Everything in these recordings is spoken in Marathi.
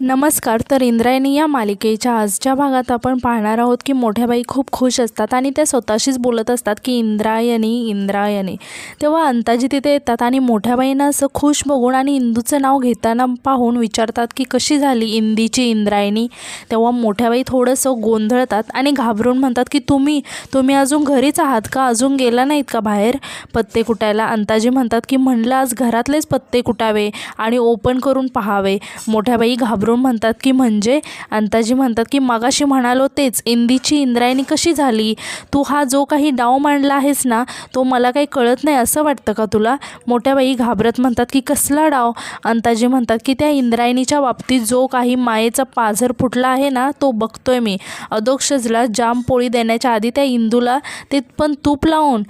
नमस्कार. तर इंद्रायणी या मालिकेच्या आजच्या भागात आपण पाहणार आहोत की मोठ्या बाई खूप खुश असतात आणि त्या स्वतःशीच बोलत असतात की इंद्रायणी इंद्रायणी. तेव्हा अंताजी तिथे येतात आणि मोठ्या बाईंना असं खुश बघून आणि इंदूचं नाव घेताना पाहून विचारतात की कशी झाली इंदीची इंद्रायणी. तेव्हा मोठ्या बाई थोडंसं गोंधळतात आणि घाबरून म्हणतात की तुम्ही अजून घरीच आहात का? अजून गेला नाहीत का बाहेर पत्ते कुटायला? अंताजी म्हणतात की म्हणलं आज घरातलेच पत्ते कुटावे आणि ओपन करून पाहावे. मोठ्या बाई घाबरून म्हणतात की म्हणजे? अंताजी म्हणतात की मगाशी म्हणालो तेच, इंदीची इंद्रायणी कशी झाली? तू हा जो काही डाव मांडला आहेस ना तो मला काही कळत नाही असं वाटतं का तुला? मोठ्या बाई घाबरत म्हणतात की कसला डाव? अंताजी म्हणतात की त्या इंद्रायणीच्या बाबतीत जो काही मायेचा पाझर फुटला आहे ना तो बघतोय मी. अधोक्षजला जाम पोळी देण्याच्या आधी त्या इंदूला ते पण तूप लावून.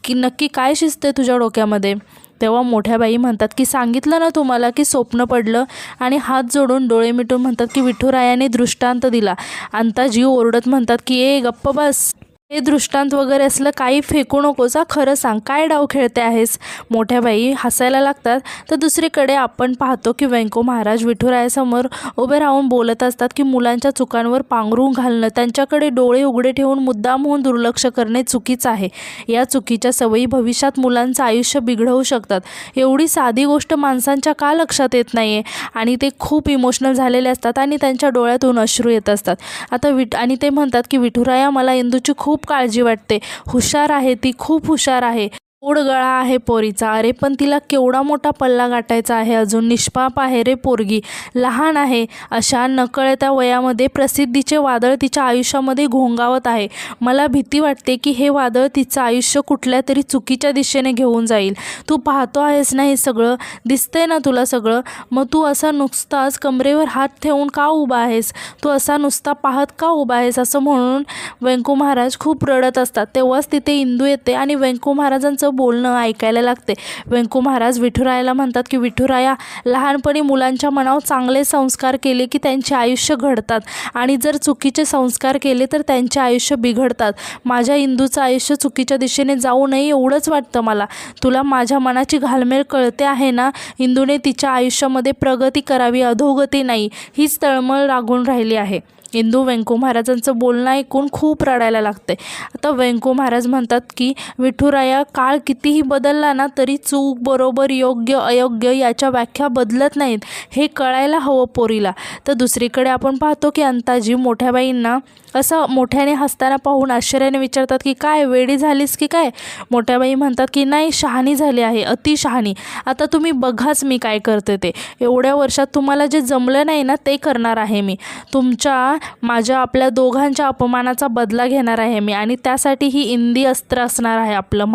नक्की काय शिजते तुझ्या डोक्यामध्ये? तेव्हा मोठ्या बाई म्हणतात की सांगितलं ना तुम्हाला की स्वप्न पडलं, आणि हात जोडून डोळे मिटून म्हणतात की विठुरायाने दृष्टांत दिला. अंताजी ओरडत म्हणतात की ए गप्प बस, हे दृष्टांत वगैरे असलं काही फेकू नकोस, खरं सांग काय डाव खेळते आहेस? मोठ्या बाई हसायला लागतात. तर दुसरीकडे आपण पाहतो की व्यंको महाराज विठुरायासमोर उभे राहून बोलत असतात की मुलांच्या चुकांवर पांघरून घालणं, त्यांच्याकडे डोळे उघडे ठेवून मुद्दाम होऊन दुर्लक्ष करणे चुकीचं आहे. या चुकीच्या सवयी भविष्यात मुलांचं आयुष्य बिघडवू शकतात. एवढी साधी गोष्ट माणसांच्या का लक्षात येत नाही आहे? आणि ते खूप इमोशनल झालेले असतात आणि त्यांच्या डोळ्यातून अश्रू येत असतात. आता आणि ते म्हणतात की विठुराया मला इंदूची खूप काळजी वाटते. हुशार आहे ती, खूप हुशार आहे. गोड गळा आहे पोरीचा. अरे पण तिला केवढा मोठा पल्ला गाठायचा आहे अजून. निष्पाप आहे रे पोरगी, लहान आहे. अशा नकळत्या वयामध्ये प्रसिद्धीचे वादळ तिच्या आयुष्यामध्ये घोंगावत आहे. मला भीती वाटते की हे वादळ तिचं आयुष्य कुठल्या तरी चुकीच्या दिशेने घेऊन जाईल. तू पाहतो आहेस ना हे सगळं, दिसतंय ना तुला सगळं? मग तू असा नुसताच कमरेवर हात ठेवून का उभा आहेस? तू असा नुसता पाहत का उभा आहेस? असं म्हणून व्यंको महाराज खूप रडत असतात. तेव्हाच तिथे इंदू येते आणि व्यंको महाराजांचं बोलणं ऐकायला लागते. व्यंको महाराज विठुरायाला म्हणतात की विठुराया, लहानपणी मुलांच्या मनावर चांगले संस्कार केले की त्यांचे आयुष्य घडतात, आणि जर चुकीचे संस्कार केले तर त्यांचे आयुष्य बिघडतात. माझ्या इंदूचं आयुष्य चुकीच्या दिशेने जाऊ नये एवढंच वाटतं मला. तुला माझ्या मनाची घालमेल कळते आहे ना? इंदूने तिच्या आयुष्यामध्ये प्रगती करावी, अधोगती नाही, हीच तळमळ लागून राहिली आहे. इंदू व्यंको महाराजांचं बोलणं ऐकून खूप रडायला लागते. आता व्यंको महाराज म्हणतात की विठुराया, काळ कितीही बदलला ना तरी चूक, बरोबर, योग्य, अयोग्य याच्या व्याख्या बदलत नाहीत, हे कळायला हवं पोरीला. तर दुसरीकडे आपण पाहतो की अंताजी मोठ्या बाईंना असं मोठ्याने हसताना पाहून आश्चर्याने विचारतात की काय वेडी झालीस की काय? मोठ्या बाई म्हणतात की नाही, शहाणी झाली आहे, अति शहाणी. आता तुम्ही बघाच मी काय करते ते. एवढ्या वर्षात तुम्हाला जे जमलं नाही ना ते करणार आहे मी. माझ्या आपल्या दोघांच्या अपमानाचा बदला घेणार आहे मी, आणि त्यासाठी ही इंदी अस्त्र असणार आहे, आपलं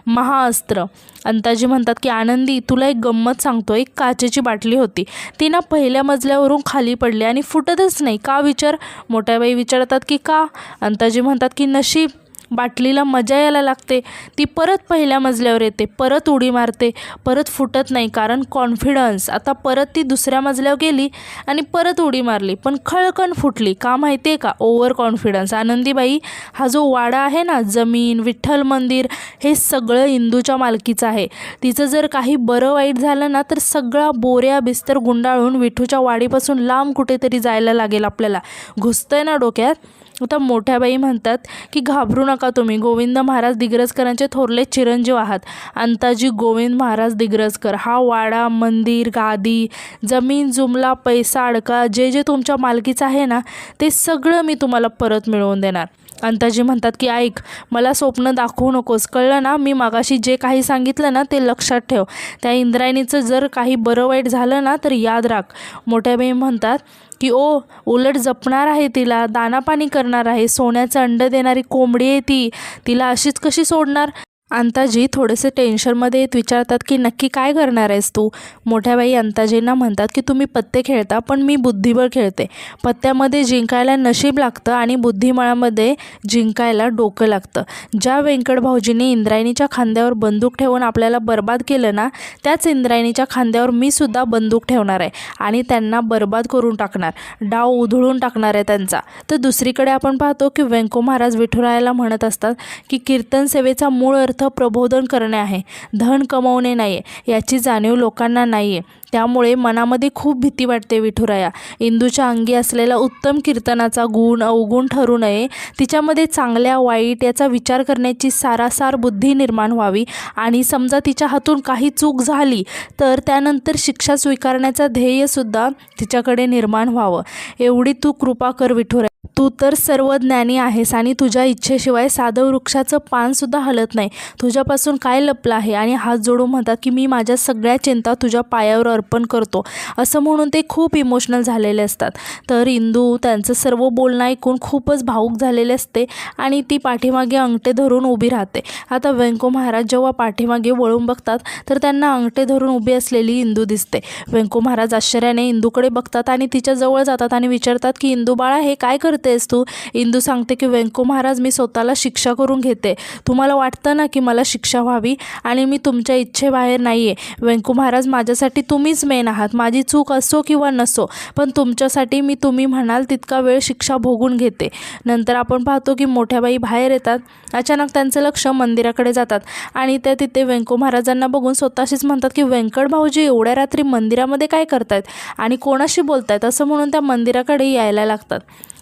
महाअस्त्र. अंताजी म्हणतात की आनंदी, तुला एक गंमत सांगतो. एक काचेची बाटली होती, ती ना पहिल्या मजल्यावरून खाली पडली आणि फुटतच नाही. का विचार? मोठ्याबाई विचारतात की का? अंताजी म्हणतात की नशीब, बाटलीला मजा यायला लागते, ती परत पहिल्या मजल्यावर येते, परत उडी मारते, परत फुटत नाही, कारण कॉन्फिडन्स. आता परत ती दुसऱ्या मजल्यावर गेली आणि परत उडी मारली, पण खळकन फुटली. का माहिती आहे का? Over confidence. आनंदीबाई, हा जो वाडा आहे ना, जमीन, विठ्ठल मंदिर, हे सगळं इंदूच्या मालकीचं आहे. तिचं जर काही बरं वाईट झालं ना तर सगळा बोऱ्या बिस्तर गुंडाळून विठूच्या वाडीपासून लांब कुठेतरी जायला लागेल आपल्याला. घुसतंय ना डोक्यात? आता मोठ्या बाई म्हणतात की घाबरू नका तुम्ही, गोविंद महाराज दिग्रजकरांचे थोरले चिरंजीव आहात. अंताजी गोविंद महाराज दिग्रजकर, हा वाडा, मंदिर, गादी, जमीन, जुमला, पैसा, अडका, जे जे तुमच्या मालकीचं आहे ना ते सगळं मी तुम्हाला परत मिळवून देणार. अंताजी म्हणतात की ऐक, मला स्वप्न दाखवू नकोस, कळलं ना? मी मागाशी जे काही सांगितलं ना ते लक्षात ठेव. त्या इंद्रायणीचं जर काही बरं वाईट झालं ना तर याद राख. मोठ्याबाई म्हणतात की उलट जपणार आहे तिला, दानापाणी करणार आहे, सोन्याचं अंड देणारी कोंबडी आहे ती, तिला अशीच कशी सोडणार? अंताजी थोडेसे टेन्शनमध्ये येत विचारतात की नक्की काय करणार आहेस तू? मोठ्याबाई अंताजींना म्हणतात की तुम्ही पत्ते खेळता, पण मी बुद्धिबळ खेळते. पत्त्यामध्ये जिंकायला नशीब लागतं आणि बुद्धिबळामध्ये जिंकायला डोकं लागतं. ज्या व्यंकट भाऊजींनी इंद्रायणीच्या खांद्यावर बंदूक ठेवून आपल्याला बर्बाद केलं ना, त्याच इंद्रायणीच्या खांद्यावर मी सुद्धा बंदूक ठेवणार आहे आणि त्यांना बर्बाद करून टाकणार, डाव उधळून टाकणार आहे त्यांचा. तर दुसरीकडे आपण पाहतो की व्यंको महाराज विठुरायाला म्हणत असतात की कीर्तन सेवेचा मूळ अर्थ अर्थ प्रबोधन करणे आहे, धन कमवणे नाही आहे. याची जाणीव लोकांना नाही आहे. त्यामुळे मनामध्ये खूप भीती वाटते विठुराया. इंदूच्या अंगी असलेला उत्तम कीर्तनाचा गुण अवगुण ठरू नये. तिच्यामध्ये चांगल्या वाईट याचा विचार करण्याची सारासार बुद्धी निर्माण व्हावी आणि समजा तिच्या हातून काही चूक झाली तर त्यानंतर शिक्षा स्वीकारण्याचा ध्येयसुद्धा तिच्याकडे निर्माण व्हावं. एवढी तू कृपा कर विठुराया. तू तर सर्व ज्ञानी आहेस आणि तुझ्या इच्छेशिवाय साधं वृक्षाचं पानसुद्धा हलत नाही. तुझ्यापासून काय लपलं आहे? आणि हात जोडून म्हणतात की मी माझ्या सगळ्या चिंता तुझ्या पायावर अर्पण करतो, असं म्हणून ते खूप इमोशनल झालेले असतात. तर इंदू त्यांचं सर्व बोलणं ऐकून खूपच भावूक झालेले असते आणि ती पाठीमागे अंगठे धरून उभी राहते. आता व्यंको महाराज जेव्हा पाठीमागे वळून बघतात तर त्यांना अंगठे धरून उभी असलेली इंदू दिसते. व्यंको महाराज आश्चर्याने इंदूकडे बघतात आणि तिच्या जवळ जातात आणि विचारतात की इंदू बाळा, हे काय करतेस तू? इंदू सांगते की व्यंको महाराज, मी स्वतःला शिक्षा करून घेते. तुम्हाला वाटतं ना की मला शिक्षा व्हावी आणि मी तुमच्या इच्छेबाहेर नाही आहे. व्यंको महाराज, माझ्यासाठी तुम्हीच मेन आहात. माझी चूक असो किंवा नसो, पण तुमच्यासाठी मी तुम्ही म्हणाल तितका वेळ शिक्षा भोगून घेते. नंतर आपण पाहतो की मोठ्या बाई बाहेर येतात. अचानक त्यांचं लक्ष मंदिराकडे जातात आणि त्या तिथे व्यंको महाराजांना बघून स्वतःशीच म्हणतात की व्यंकट भाऊजी एवढ्या रात्री मंदिरामध्ये काय करतायत आणि कोणाशी बोलतायत, असं म्हणून त्या मंदिराकडे यायला लागतात.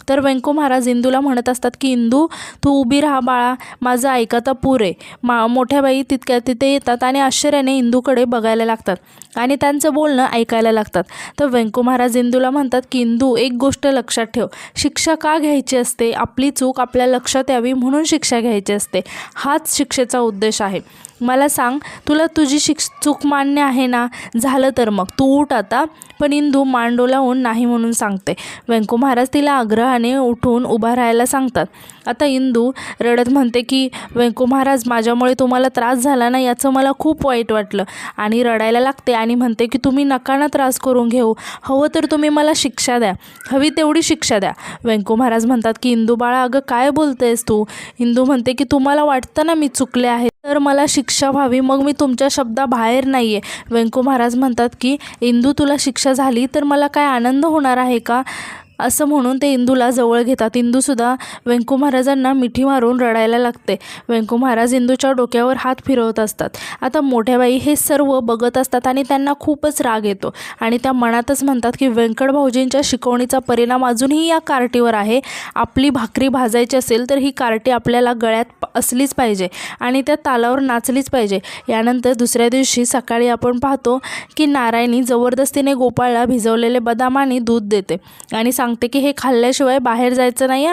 तर व्यंको महाराज इंदूला म्हणत असतात की इंदू, तू उभी राहा बाळा, माझं ऐकाता पुरे. मोठ्या बाई तिथे येतात आणि आश्चर्याने इंदूकडे बघायला लागतात आणि त्यांचं बोलणं ऐकायला लागतात. तर व्यंको महाराज इंदूला म्हणतात की इंदू, एक गोष्ट लक्षात ठेव, शिक्षा का घ्यायची असते? आपली चूक आपल्या लक्षात यावी म्हणून शिक्षा घ्यायची असते. हाच शिक्षेचा उद्देश आहे. मला सांग, तुला तुझी चूक मान्य आहे ना? झालं तर मग तू उठ आता. पण इंदू मान डोलावून नाही म्हणून सांगते. व्यंको महाराज तिला आग्रहाने उठून उभा राहायला सांगतात. आता इंदू रडत म्हणते की व्यंको महाराज, माझ्यामुळे तुम्हाला त्रास झाला ना, याचं मला खूप वाईट वाटलं, आणि रडायला लागते आणि म्हणते की तुम्ही नका ना त्रास करून घेऊ, हवं तर तुम्ही मला शिक्षा द्या, हवी तेवढी शिक्षा द्या. व्यंको महाराज म्हणतात की इंदू बाळा, अगं काय बोलतेस तू? इंदू म्हणते की तुम्हाला वाटतं ना मी चुकले आहे तर मला शिक्षा व्हावी, मग मी तुमच्या शब्दाबाहेर नाही आहे. व्यंको महाराज म्हणतात की इंदू, तुला शिक्षा झाली तर मला काय आनंद होणार आहे का? असं म्हणून ते इंदूला जवळ घेतात. इंदूसुद्धा व्यंको महाराजांना मिठी मारून रडायला लागते. व्यंको महाराज इंदूच्या डोक्यावर हात फिरवत असतात. आता मोठ्या बाई हे सर्व बघत असतात आणि त्यांना खूपच राग येतो आणि त्या मनातच म्हणतात की व्यंकट भाऊजींच्या शिकवणीचा परिणाम अजूनही या कार्टीवर आहे. आपली भाकरी भाजायची असेल तर ही कार्टी आपल्याला गळ्यात असलीच पाहिजे आणि त्या तालावर नाचलीच पाहिजे. यानंतर दुसऱ्या दिवशी सकाळी आपण पाहतो की नारायणी जबरदस्तीने गोपाळला भिजवलेले बदाम आणि दूध देते आणि सांगते की हे खाल्ल्याशिवाय बाहेर जायचं नाही.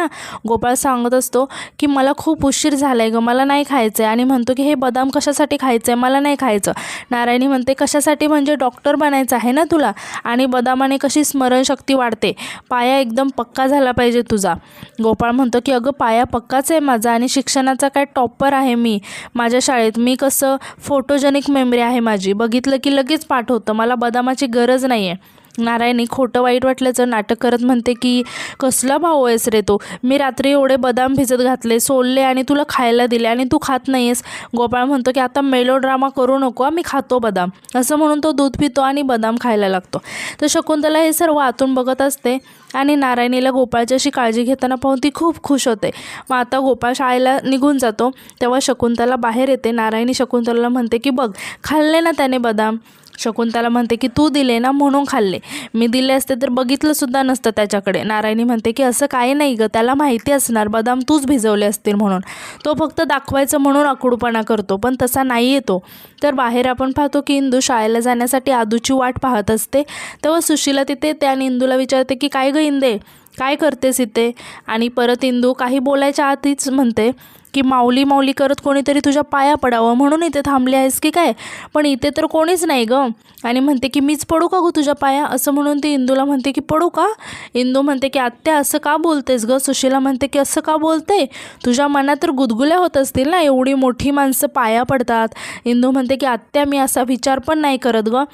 गोपाळ सांगत असतो की मला खूप उशीर झाला आहे गं, मला नाही खायचं आहे, आणि म्हणतो की हे बदाम कशासाठी खायचं आहे, मला नाही खायचं. नारायणी म्हणते कशासाठी, म्हणजे डॉक्टर बनायचं आहे ना तुला, आणि बदामाने कशी स्मरणशक्ती वाढते, पाया एकदम पक्का झाला पाहिजे तुझा. गोपाळ म्हणतो की अगं पाया पक्काच आहे माझा आणि शिक्षणाचा काय टॉपर आहे मी माझ्या शाळेत, मी कसं फोटोजेनिक मेमरी आहे माझी, बघितलं की लगेच पाठ होतं, मला बदामाची गरज नाही आहे. नारायणी खोटं वाईट वाटल्याचं नाटक करत म्हणते की कसला भाऊ आहेस रे तो, मी रात्री एवढे बदाम भिजत घातले, सोलले आणि तुला खायला दिले आणि तू खात नाही आहेस. गोपाळ म्हणतो की आता मेलोड्रामा करू नको, मी खातो बदाम, असं म्हणून तो दूध पितो आणि बदाम खायला लागतो. तर शकुंतला हे सर्व आतून बघत असते आणि नारायणीला गोपाळची अशी काळजी घेताना पाहून ती खूप खुश होते. मग आता गोपाळ शाळेला निघून जातो तेव्हा शकुंतला बाहेर येते. नारायणी शकुंतलाला म्हणते की बघ, खाल्ले ना त्याने बदाम. शकुंतला म्हणते की तू दिले ना म्हणून खाल्ले, मी दिले असते तर बघितलंसुद्धा नसतं त्याच्याकडे. नारायणी म्हणते की असं काही नाही गं, त्याला माहिती असणार बदाम तूच भिजवले असतील म्हणून, तो फक्त दाखवायचं म्हणून आकडूपणा करतो, पण तसा नाही येतो. तर बाहेर आपण पाहतो की इंदू शाळेला जाण्यासाठी आदूची वाट पाहत असते. तेव्हा सुशीला तिथे त्या इंदूला विचारते की काय गं इंदे, काय करतेस इथे? आणि परत इंदू काही बोलायच्या आधीच म्हणते की माऊली माऊली करत कोणीतरी तुझ्या पाया पडावं म्हणून इथे थांबली आहेस की काय, पण इथे तर कोणीच नाही गं. आणि म्हणते की मीच पडू का गं तुझ्या पाया, असं म्हणून ती इंदूला म्हणते की पडू का. इंदू म्हणते की आत्या असं का बोलतेस गं. सुशीला म्हणते की असं का बोलते, तुझ्या मनात तर गुदगुल्या होत असतील ना, एवढी मोठी माणसं पाया पडतात. इंदू म्हणते की आत्या मी असा विचार पण नाही करत गं.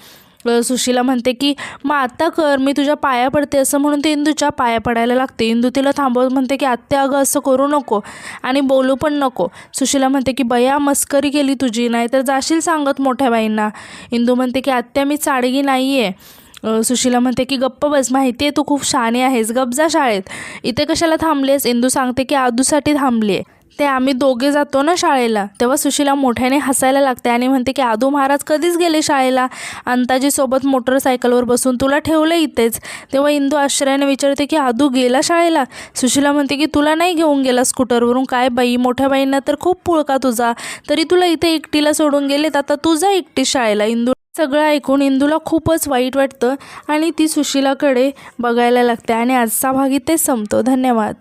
सुशीला म्हणते की मग आता कर, मी तुझ्या पाया पडते, असं म्हणून ती इंदूच्या पाया पडायला लागते. इंदू तिला थांबवत म्हणते की आत्या अगं असं करू नको आणि बोलू पण नको. सुशीला म्हणते की बया मस्करी केली तुझी, नाही तर जाशील सांगत मोठ्या बाईंना. इंदू म्हणते की आत्या मी चाडगी नाही आहे. सुशीला म्हणते की गप्प बस, माहिती आहे तू खूप शहाणी आहेस, गप जा शाळेत, इथे कशाला थांबलीस. इंदू सांगते की आदूसाठी थांबली आहे. ते आम्ही दोघे जातो ना शाळेला. तेव्हा सुशीला मोठ्याने हसायला लागते आणि म्हणते की आदू महाराज कधीच गेले शाळेला, अंताजीसोबत मोटरसायकलवर बसून तुला ठेवलं इथेच. तेव्हा इंदू आश्चर्याने विचारते की आदू गेला शाळेला. सुशीला म्हणते की तुला नाही घेऊन गेला स्कूटरवरून. काय बाई, मोठ्या बाईंना तर खूप पुळका तुझा, तरी तुला इथे एकटीला सोडून गेलेत, आता तू जा एकटी शाळेला. इंदू सगळं ऐकून इंदूला खूपच वाईट वाटतं आणि ती सुशीलाकडे बघायला लागते. आणि आजचा भाग इथेच संपतो. धन्यवाद.